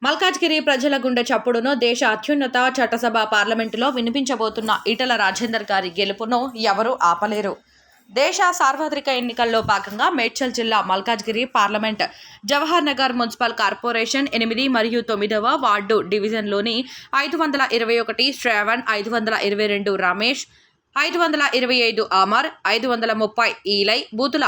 మల్కాజ్గిరి ప్రజల గుండె చప్పుడును దేశ అత్యున్నత చట్టసభ పార్లమెంటులో వినిపించబోతున్న ఈటెల రాజేందర్ గారి గెలుపును ఎవరూ ఆపలేరు. దేశ సార్వత్రిక ఎన్నికల్లో భాగంగా మేడ్చల్ జిల్లా Malkajgiri parliament Jawahar Nagar municipal corporation 8 మరియు 9వ వార్డు డివిజన్లోని 521 శ్రావణ్, 522 రమేష్, 525 అమర్, 530 ఈలై బూతుల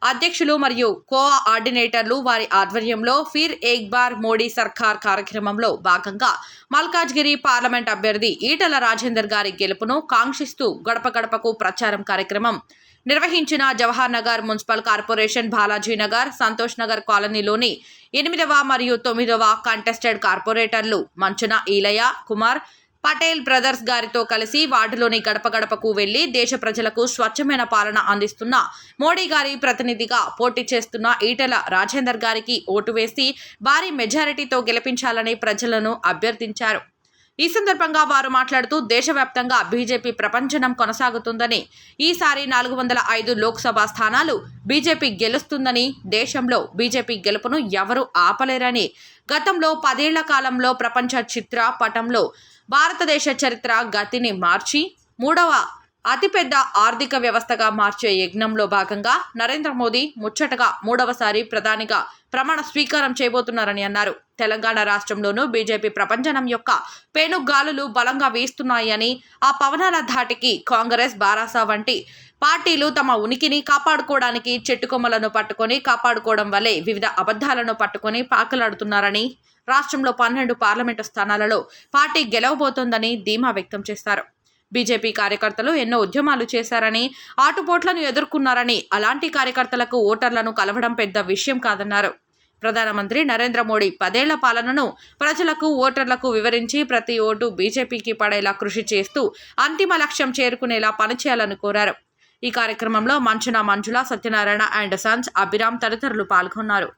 అధ్యక్షులు మరియు కోఆర్డినేటర్లు వారి ఆధ్వర్యంలో ఫిర్ ఏక్ బార్ మోడీ సర్కార్ కార్యక్రమంలో భాగంగా మల్కాజ్గిరి పార్లమెంట్ అభ్యర్థి ఈటెల రాజేందర్ గారి గెలుపును కాంక్షిస్తూ గడప గడపకు ప్రచారం కార్యక్రమం నిర్వహించిన జవహర్ నగర్ మున్సిపల్ కార్పొరేషన్ బాలాజీనగర్, సంతోష్ నగర్ కాలనీలోని 8వ మరియు 9వ కంటెస్టెడ్ కార్పొరేటర్లు మంచున ఈలయ్య కుమార్ పటేల్ బ్రదర్స్ గారితో కలిసి వార్డులోని గడప గడపకు వెళ్లి దేశ ప్రజలకు స్వచ్ఛమైన పాలన అందిస్తున్న మోడీ గారి ప్రతినిధిగా పోటీ చేస్తున్న ఈటెల రాజేందర్ గారికి ఓటు వేసి భారీ మెజారిటీతో గెలిపించాలని ప్రజలను అభ్యర్థించారు. ఈ సందర్భంగా వారు మాట్లాడుతూ దేశవ్యాప్తంగా బీజేపీ ప్రపంచనం కొనసాగుతుందని, ఈసారి 405 లోక్సభ స్థానాలు బీజేపీ గెలుస్తుందని, దేశంలో బీజేపీ గెలుపును ఎవరూ ఆపలేరని, గతంలో 10 ఏళ్ల కాలంలో ప్రపంచ చిత్ర పటంలో భారతదేశ చరిత్ర గతిని మార్చి 3వ అతిపెద్ద ఆర్థిక వ్యవస్థగా మార్చే యజ్ఞంలో భాగంగా నరేంద్ర మోదీ ముచ్చటగా 3వసారి ప్రధానిగా ప్రమాణ స్వీకారం చేయబోతున్నారని అన్నారు. తెలంగాణ రాష్ట్రంలోనూ బీజేపీ ప్రపంచనం యొక్క పేనుగాలులు బలంగా వీస్తున్నాయని, ఆ పవనాల ధాటికి కాంగ్రెస్, బారాస వంటి పార్టీలు తమ ఉనికిని కాపాడుకోవడానికి చెట్టుకొమ్మలను పట్టుకొని కాపాడుకోవడం వల్లే వివిధ అబద్ధాలను పట్టుకొని పాకలాడుతున్నారని, రాష్ట్రంలో 12 పార్లమెంటు స్థానాలలో పార్టీ గెలవబోతోందని ధీమా వ్యక్తం చేశారు. బీజేపీ కార్యకర్తలు ఎన్నో ఉద్యమాలు చేశారని, ఆటుపోట్లను ఎదుర్కొన్నారని, అలాంటి కార్యకర్తలకు ఓటర్లను కలవడం పెద్ద విషయం కాదన్నారు. ప్రధానమంత్రి నరేంద్ర మోడీ 10 ఏళ్ల పాలనను ప్రజలకు, ఓటర్లకు వివరించి ప్రతి ఓటు బీజేపీకి పడేలా కృషి చేస్తూ అంతిమ లక్ష్యం చేరుకునేలా పనిచేయాలని కోరారు. ఈ కార్యక్రమంలో మంచున మంజుల, సత్యనారాయణ అండ్ సన్స్, అభిరామ్ తదితరులు పాల్గొన్నారు.